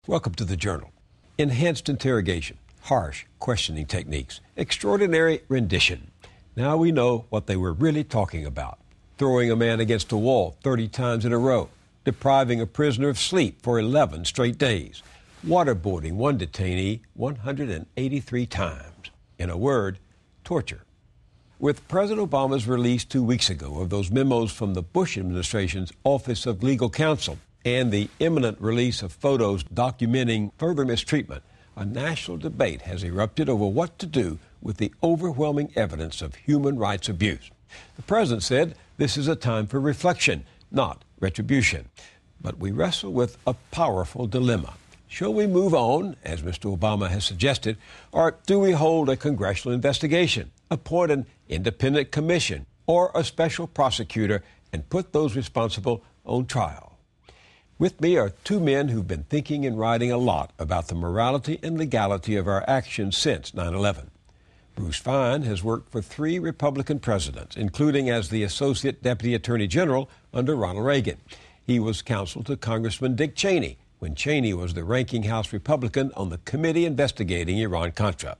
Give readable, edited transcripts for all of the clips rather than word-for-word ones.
Welcome to the Journal. Enhanced interrogation, harsh questioning techniques, extraordinary rendition. Now we know what they were really talking about. Throwing a man against a wall 30 times in a row, depriving a prisoner of sleep for 11 straight days, waterboarding one detainee 183 times. In a word, torture. With President Obama's release 2 weeks ago of those memos from the Bush administration's Office of Legal Counsel and the imminent release of photos documenting further mistreatment, a national debate has erupted over what to do with the overwhelming evidence of human rights abuse. The president said this is a time for reflection, not retribution. But we wrestle with a powerful dilemma. Shall we move on, as Mr. Obama has suggested, or do we hold a congressional investigation, appoint an independent commission or a special prosecutor, and put those responsible on trial? With me are two men who've been thinking and writing a lot about the morality and legality of our actions since 9/11. Bruce Fein has worked for 3 Republican presidents, including as the Associate Deputy Attorney General under Ronald Reagan. He was counsel to Congressman Dick Cheney when Cheney was the ranking House Republican on the committee investigating Iran-Contra.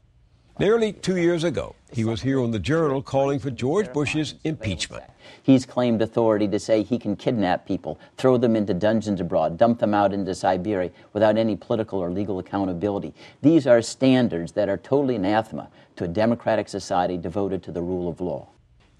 Nearly 2 years ago, he was here on the Journal calling for George Bush's impeachment. He's claimed authority to say he can kidnap people, throw them into dungeons abroad, dump them out into Siberia without any political or legal accountability. These are standards that are totally anathema to a democratic society devoted to the rule of law.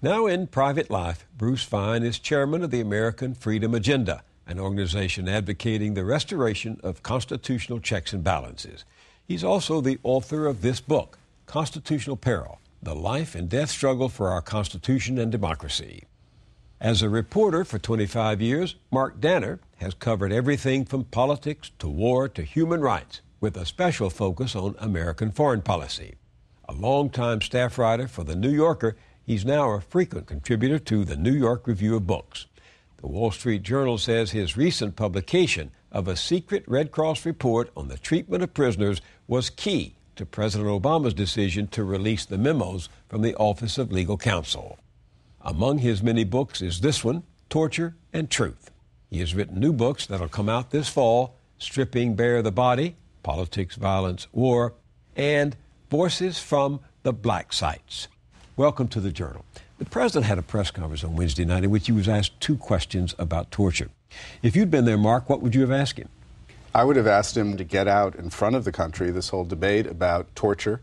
Now in private life, Bruce Fein is chairman of the American Freedom Agenda, an organization advocating the restoration of constitutional checks and balances. He's also the author of this book, Constitutional Peril, The Life and Death Struggle for Our Constitution and Democracy. As a reporter for 25 years, Mark Danner has covered everything from politics to war to human rights, with a special focus on American foreign policy. A longtime staff writer for The New Yorker, he's now a frequent contributor to the New York Review of Books. The Wall Street Journal says his recent publication of a secret Red Cross report on the treatment of prisoners was key to President Obama's decision to release the memos from the Office of Legal Counsel. Among his many books is this one, Torture and Truth. He has written new books that'll come out this fall, Stripping Bare the Body, Politics, Violence, War, and Voices from the Black Sites. Welcome to the Journal. The president had a press conference on Wednesday night in which he was asked 2 questions about torture. If you'd been there, Mark, what would you have asked him? I would have asked him to get out in front of the country this whole debate about torture,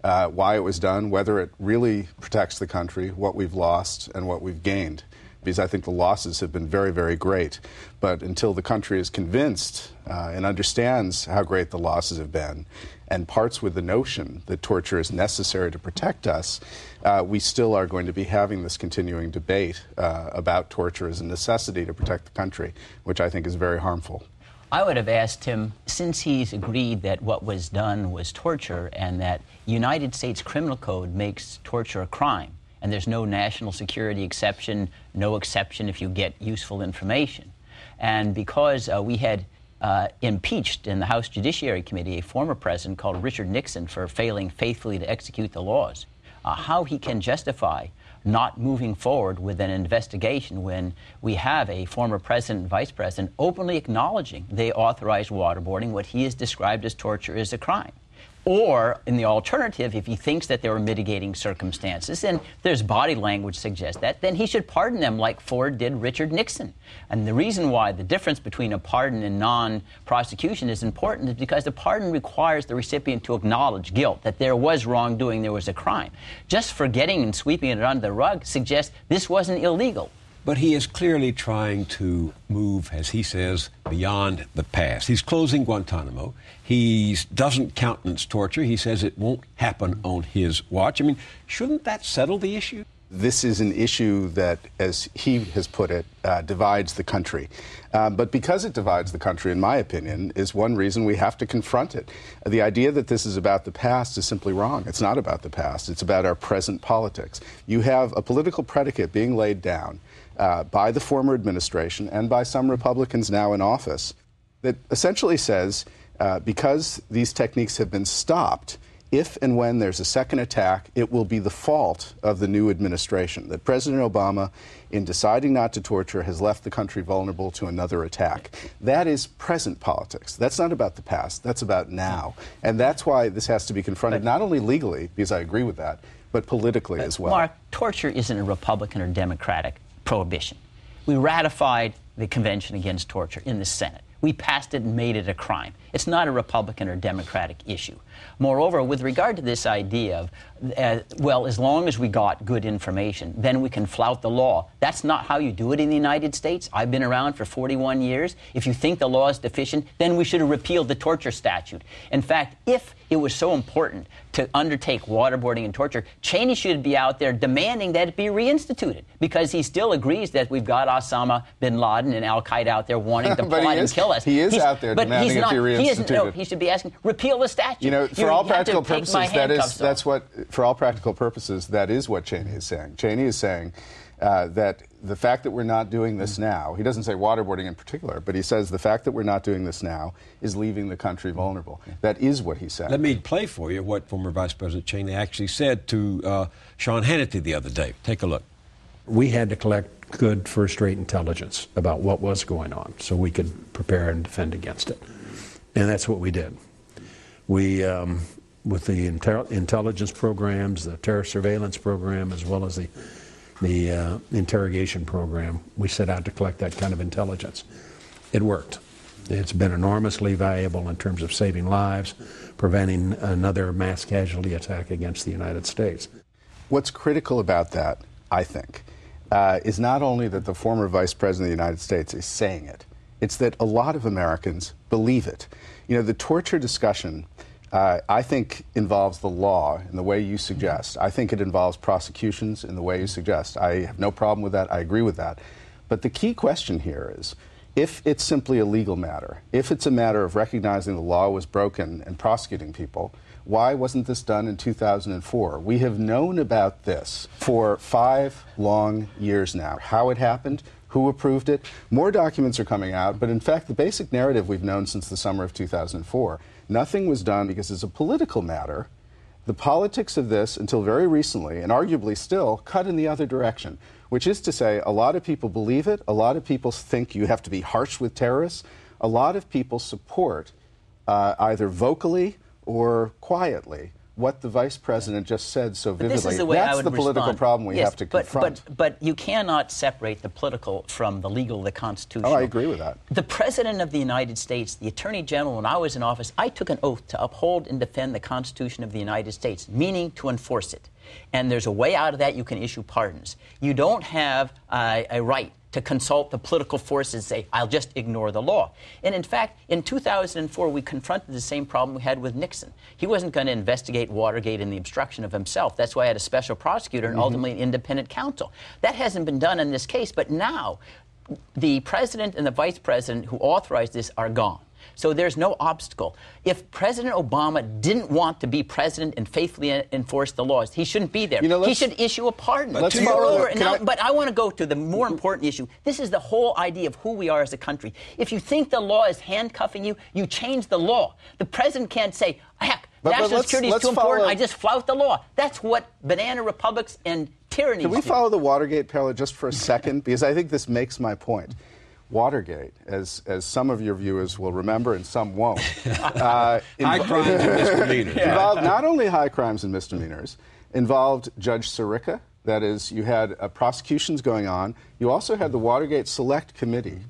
why it was done, whether it really protects the country, what we've lost and what we've gained. Because I think the losses have been very, very great. But until the country is convinced and understands how great the losses have been and parts with the notion that torture is necessary to protect us, we still are going to be having this continuing debate about torture as a necessity to protect the country, which I think is very harmful. I would have asked him, since he's agreed that what was done was torture and that United States Criminal Code makes torture a crime, and there's no national security exception, no exception if you get useful information. And because we had impeached in the House Judiciary Committee a former president called Richard Nixon for failing faithfully to execute the laws, how he can justify not moving forward with an investigation when we have a former president and vice president openly acknowledging they authorized waterboarding, what he has described as torture, is a crime. Or, in the alternative, if he thinks that there were mitigating circumstances, and there's body language suggests that, then he should pardon them like Ford did Richard Nixon. And the reason why the difference between a pardon and non-prosecution is important is because the pardon requires the recipient to acknowledge guilt, that there was wrongdoing, there was a crime. Just forgetting and sweeping it under the rug suggests this wasn't illegal. But he is clearly trying to move, as he says, beyond the past. He's closing Guantanamo. He doesn't countenance torture. He says it won't happen on his watch. I mean, shouldn't that settle the issue? This is an issue that, as he has put it, divides the country. But because it divides the country, in my opinion, is one reason we have to confront it. The idea that this is about the past is simply wrong. It's not about the past. It's about our present politics. You have a political predicate being laid down by the former administration and by some Republicans now in office that essentially says because these techniques have been stopped, if and when there's a second attack, it will be the fault of the new administration, that President Obama, in deciding not to torture, has left the country vulnerable to another attack. That is present politics. That's not about the past. That's about now. And that's why this has to be confronted, not only legally, because I agree with that, but politically as well. Mark, torture isn't a Republican or Democratic prohibition. We ratified the Convention Against Torture in the Senate. We passed it and made it a crime. It's not a Republican or Democratic issue. Moreover, with regard to this idea of, well, as long as we got good information, then we can flout the law. That's not how you do it in the United States. I've been around for 41 years. If you think the law is deficient, then we should have repealed the torture statute. In fact, if it was so important to undertake waterboarding and torture, Cheney should be out there demanding that it be reinstituted, because he still agrees that we've got Osama bin Laden and Al-Qaeda out there wanting to plot and kill us. He is out there demanding it be reinstituted. He should be asking, repeal the statute. You know, for all practical purposes, for all practical purposes, that is what Cheney is saying. Cheney is saying that the fact that we're not doing this now, he doesn't say waterboarding in particular, but he says the fact that we're not doing this now is leaving the country vulnerable. That is what he said. Let me play for you what former Vice President Cheney actually said to Sean Hannity the other day. Take a look. We had to collect good first-rate intelligence about what was going on so we could prepare and defend against it. And that's what we did. We, with the intelligence programs, the terror surveillance program, as well as the interrogation program, we set out to collect that kind of intelligence. It worked. It's been enormously valuable in terms of saving lives, preventing another mass casualty attack against the United States. What's critical about that, I think, is not only that the former Vice President of the United States is saying it, it's that a lot of Americans believe it. You know, the torture discussion, I think, involves the law in the way you suggest. I think it involves prosecutions in the way you suggest. I have no problem with that. I agree with that. But the key question here is, if it's simply a legal matter, if it's a matter of recognizing the law was broken and prosecuting people, why wasn't this done in 2004? We have known about this for 5 long years now. How it happened, who approved it. More documents are coming out, but in fact, the basic narrative we've known since the summer of 2004. Nothing was done because it's a political matter. The politics of this, until very recently, and arguably still, cut in the other direction, which is to say, a lot of people believe it, a lot of people think you have to be harsh with terrorists, a lot of people support, either vocally or quietly, what the Vice President just said so vividly. This is the way I would That's the political problem we have to confront. But you cannot separate the political from the legal, the constitutional. Oh, I agree with that. The President of the United States, the Attorney General, when I was in office, I took an oath to uphold and defend the Constitution of the United States, meaning to enforce it. And there's a way out of that. You can issue pardons. You don't have a right to consult the political forces and say, I'll just ignore the law. And in fact, in 2004, we confronted the same problem we had with Nixon. He wasn't going to investigate Watergate and the obstruction of himself. That's why I had a special prosecutor and ultimately an independent counsel. That hasn't been done in this case, but now the President and the Vice President who authorized this are gone. So there's no obstacle. If President Obama didn't want to be president and faithfully enforce the laws, he shouldn't be there. He should issue a pardon. But I want to go to the more important issue. This is the whole idea of who we are as a country. If you think the law is handcuffing you, you change the law. The president can't say, heck, national security is too important, I just flout the law. That's what banana republics and tyrannies do. Can we follow the Watergate parallel just for a second? Because I think this makes my point. Watergate, as some of your viewers will remember and some won't, high crimes and misdemeanors. Involved not only high crimes and misdemeanors, involved Judge Sirica. That is, you had prosecutions going on. You also had the Watergate Select Committee,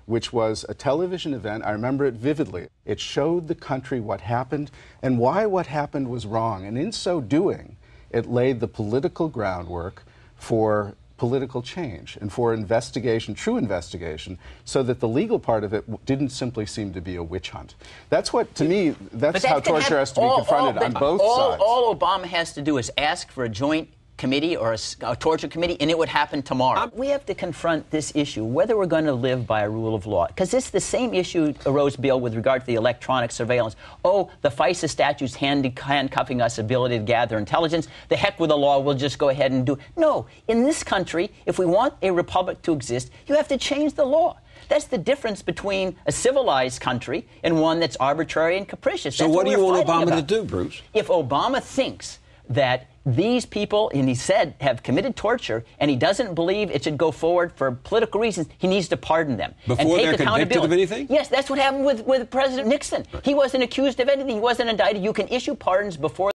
which was a television event. I remember it vividly. It showed the country what happened and why what happened was wrong. And in so doing, it laid the political groundwork for political change and for investigation, true investigation, so that the legal part of it didn't simply seem to be a witch hunt. That's what, to me, that's how torture has to be confronted on both sides. All Obama has to do is ask for a joint committee or a torture committee, and it would happen tomorrow. We have to confront this issue, whether we're going to live by a rule of law. Because it's the same issue arose, Bill, with regard to the electronic surveillance. Oh, the FISA statute's handcuffing us ability to gather intelligence. The heck with the law, we'll just go ahead and do it. No, in this country, if we want a republic to exist, you have to change the law. That's the difference between a civilized country and one that's arbitrary and capricious. So that's what do you want Obama to do, Bruce? If Obama thinks that these people, and he said, have committed torture, and he doesn't believe it should go forward for political reasons, he needs to pardon them. Before and take they're convicted of anything? Yes, that's what happened with President Nixon. He wasn't accused of anything. He wasn't indicted. You can issue pardons before